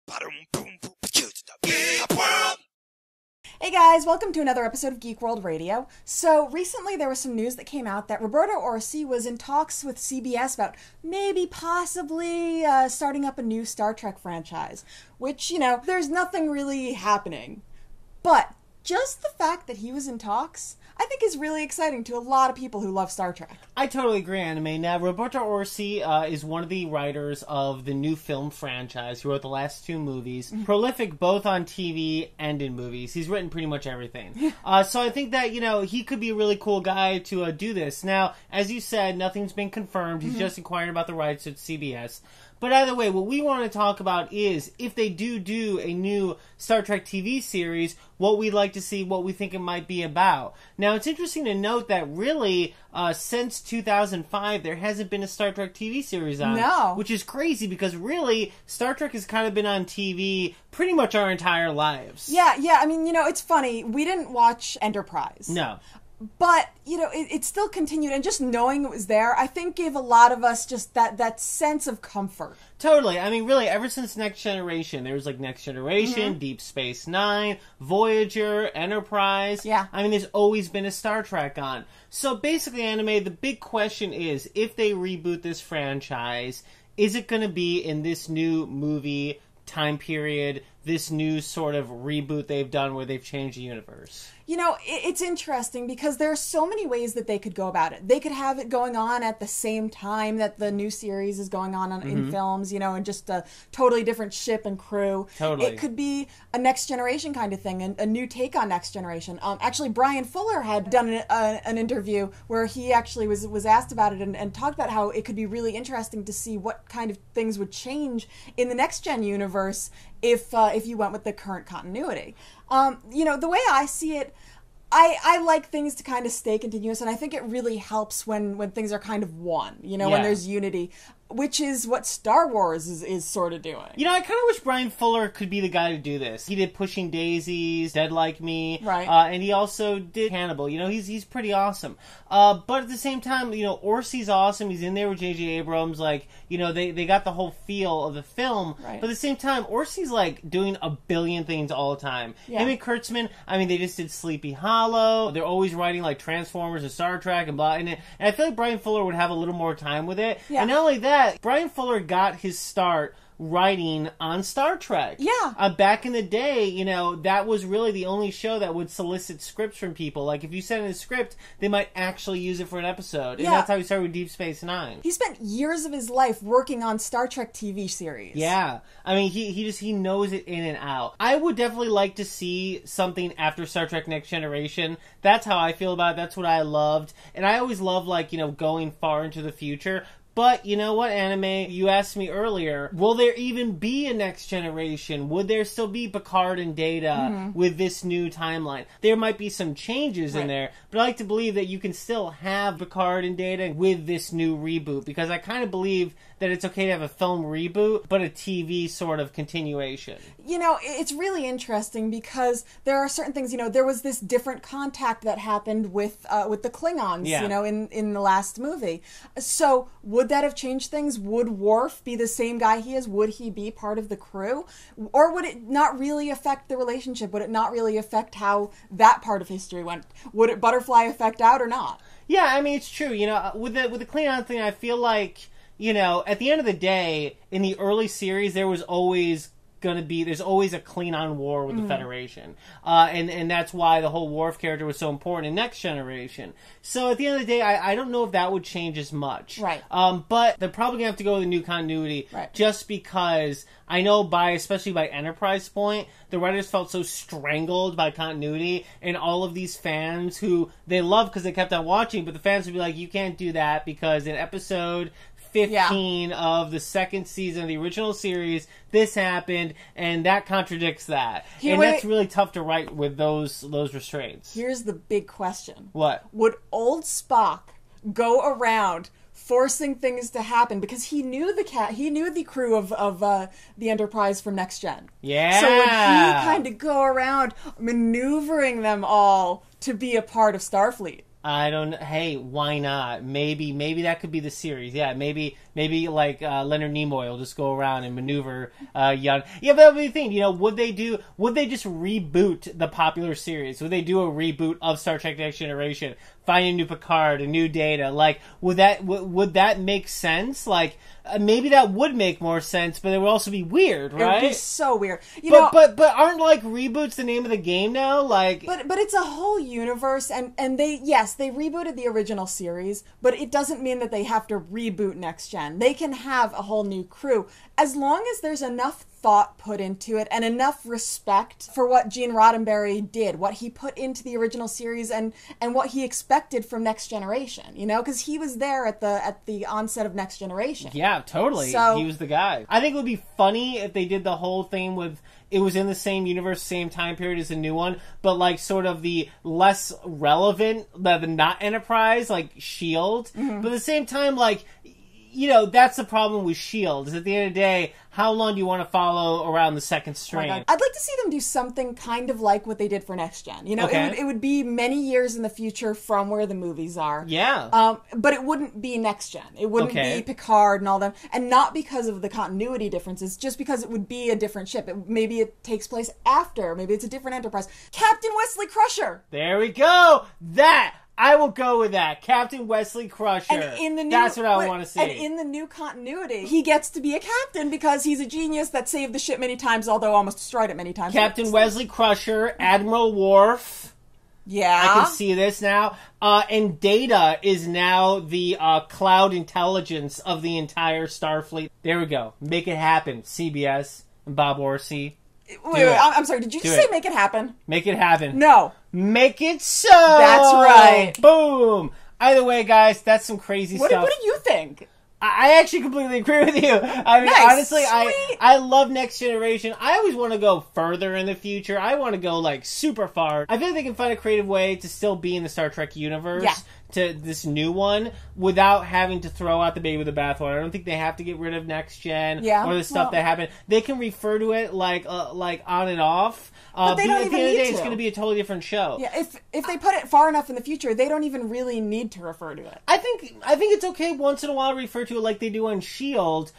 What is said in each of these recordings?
Geek World! Hey guys, welcome to another episode of Geek World Radio. So recently there was some news that came out that Roberto Orci was in talks with CBS about maybe possibly starting up a new Star Trek franchise, which, there's nothing really happening. But just the fact that he was in talks, I think is really exciting to a lot of people who love Star Trek. I totally agree, Anime. Now, Roberto Orci is one of the writers of the new film franchise. He wrote the last two movies. Mm-hmm. Prolific both on TV and in movies. He's written pretty much everything. So I think that, he could be a really cool guy to do this. Now, as you said, nothing's been confirmed. He's just inquiring about the rights at CBS. But either way, what we want to talk about is if they do a new Star Trek TV series, what we'd like to see, what we think it might be about. Now, it's interesting to note that really, since 2005, there hasn't been a Star Trek TV series on. No. Which is crazy because really, Star Trek has kind of been on TV pretty much our entire lives. Yeah, I mean, it's funny. We didn't watch Enterprise. No. But, it still continued, and just knowing it was there, I think gave a lot of us just that sense of comfort. Totally. I mean, really, ever since Next Generation, there was Next Generation, Deep Space Nine, Voyager, Enterprise. Yeah. I mean, there's always been a Star Trek on. So basically, Anime, the big question is, if they reboot this franchise, is it going to be in this new movie time period, this new sort of reboot they've done where they've changed the universe? It's interesting because there are so many ways that they could go about it. They could have it going on at the same time that the new series is going on in films, and just a totally different ship and crew. Totally. It could be a Next Generation kind of thing, a new take on Next Generation. Actually, Brian Fuller had done an interview where he actually was asked about it and talked about how it could be really interesting to see what kind of things would change in the Next Gen universe if you went with the current continuity. The way I see it, I like things to kind of stay continuous, and I think it really helps when things are kind of one, when there's unity, which is what Star Wars is sort of doing. I kind of wish Brian Fuller could be the guy to do this. He did Pushing Daisies, Dead Like Me, right? And he also did Hannibal. He's pretty awesome. But at the same time, Orci's awesome. He's in there with J.J. Abrams. They got the whole feel of the film. Right. But at the same time, Orci's doing a billion things all the time. Yeah. Him and Kurtzman, they just did Sleepy Hollow. They're always writing Transformers and Star Trek and blah. And I feel like Brian Fuller would have a little more time with it. Yeah. And not only that, Brian Fuller got his start writing on Star Trek. Yeah. Back in the day, that was really the only show that would solicit scripts from people. If you send in a script, they might actually use it for an episode. And that's how he started with Deep Space Nine. He spent years of his life working on Star Trek TV series. Yeah. He knows it in and out. I would definitely like to see something after Star Trek Next Generation. That's how I feel about it. That's what I loved. And I always love, going far into the future. But you know what, Anime? You asked me earlier, will there even be a Next Generation? Would there still be Picard and Data with this new timeline? There might be some changes in there, but I like to believe that you can still have Picard and Data with this new reboot, because I kind of believe that it's okay to have a film reboot, but a TV sort of continuation. It's really interesting because there are certain things, there was this different contact that happened with the Klingons, in the last movie. So would that have changed things? Would Worf be the same guy he is? Would he be part of the crew? Or would it not really affect the relationship? Would it not really affect how that part of history went? Would it butterfly effect out or not? Yeah, it's true. With the Klingon thing, I feel like, at the end of the day, in the early series, there's always a Klingon war with the Federation. And that's why the whole Worf character was so important in Next Generation. So at the end of the day, I don't know if that would change as much. Right. But they're probably going to have to go with a new continuity. Right. Just because I know especially by Enterprise point, the writers felt so strangled by continuity, and all of these fans who they loved because they kept on watching, but the fans would be like, you can't do that because in episode 15 of the second season of the original series, this happened, and that contradicts that. That's really tough to write with those restraints. Here's the big question. What? Would old Spock go around forcing things to happen because he knew the crew of the Enterprise from Next Gen? Yeah. So would he kind of go around maneuvering them all to be a part of Starfleet? Hey, why not? Maybe that could be the series. Yeah, maybe Maybe like Leonard Nimoy will just go around and maneuver young. Yeah, but that would be the thing. You know, would they just reboot the popular series? Would they do a reboot of Star Trek Next Generation? Find a new Picard, a new Data? Like, would that make sense? Like, maybe that would make more sense, but it would also be weird, right? It would be so weird. You know, but aren't like reboots the name of the game now? Like, but it's a whole universe, and they rebooted the original series, but it doesn't mean that they have to reboot Next Gen. They can have a whole new crew as long as there's enough thought put into it and enough respect for what Gene Roddenberry did, what he put into the original series, and what he expected from Next Generation. You know, because he was there at the onset of Next Generation. Yeah, totally. So, he was the guy. I think it would be funny if they did the whole thing with it was in the same universe, same time period as the new one, but like sort of the less relevant, the not Enterprise, like S.H.I.E.L.D. Mm-hmm. But at the same time, like, you know, that's the problem with S.H.I.E.L.D. is at the end of the day, how long do you want to follow around the second string? I'd like to see them do something kind of like what they did for Next Gen. You know, Okay. it would be many years in the future from where the movies are. Yeah. But it wouldn't be Next Gen. It wouldn't Okay. be Picard and all them. And not because of the continuity differences, just because it would be a different ship. Maybe it takes place after. Maybe it's a different Enterprise. Captain Wesley Crusher! There we go! I will go with that. Captain Wesley Crusher. And in the new, That's what I want to see. And in the new continuity, he gets to be a captain because he's a genius that saved the ship many times, although almost destroyed it many times. Captain Wesley Crusher, Admiral Worf. Yeah. I can see this now. And Data is now the cloud intelligence of the entire Starfleet. There we go. Make it happen, CBS and Bob Orsi. Wait, I'm sorry, did you just say make it happen? Make it happen. No. Make it so! That's right. Boom! Either way, guys, that's some crazy stuff. What do you think? I actually completely agree with you. I mean, Nice, honestly, sweet. I love Next Generation. I always want to go further in the future. I want to go, like, super far. I feel like they can find a creative way to still be in the Star Trek universe. Yeah. To this new one without having to throw out the baby with the bathwater. I don't think they have to get rid of Next Gen or the stuff that happened. They can refer to it like on and off. But they don't at the even end of the need day, to. it's going to be a totally different show. Yeah, if they put it far enough in the future, they don't even really need to refer to it. I think it's okay once in a while to refer to it like they do on S.H.I.E.L.D.,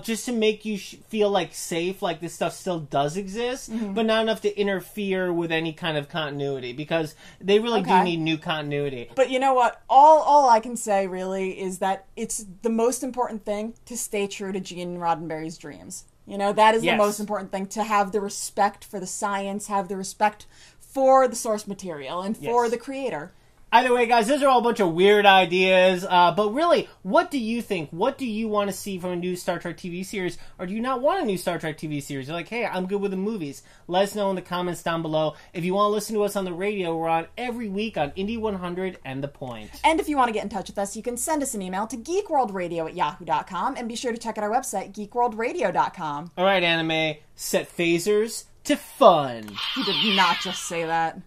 just to make you feel like safe, like this stuff still does exist, but not enough to interfere with any kind of continuity, because they really do need new continuity. But you know what? All I can say really is that it's the most important thing to stay true to Gene Roddenberry's dreams. You know, that is the most important thing, to have the respect for the science, have the respect for the source material, and for the creator. Either way, guys, those are all a bunch of weird ideas, but really, what do you think? What do you want to see from a new Star Trek TV series, or do you not want a new Star Trek TV series? You're like, hey, I'm good with the movies. Let us know in the comments down below. If you want to listen to us on the radio, we're on every week on Indie 100 and The Point. And if you want to get in touch with us, you can send us an email to geekworldradio@yahoo.com, and be sure to check out our website, geekworldradio.com. All right, anime, set phasers to fun. He did not just say that.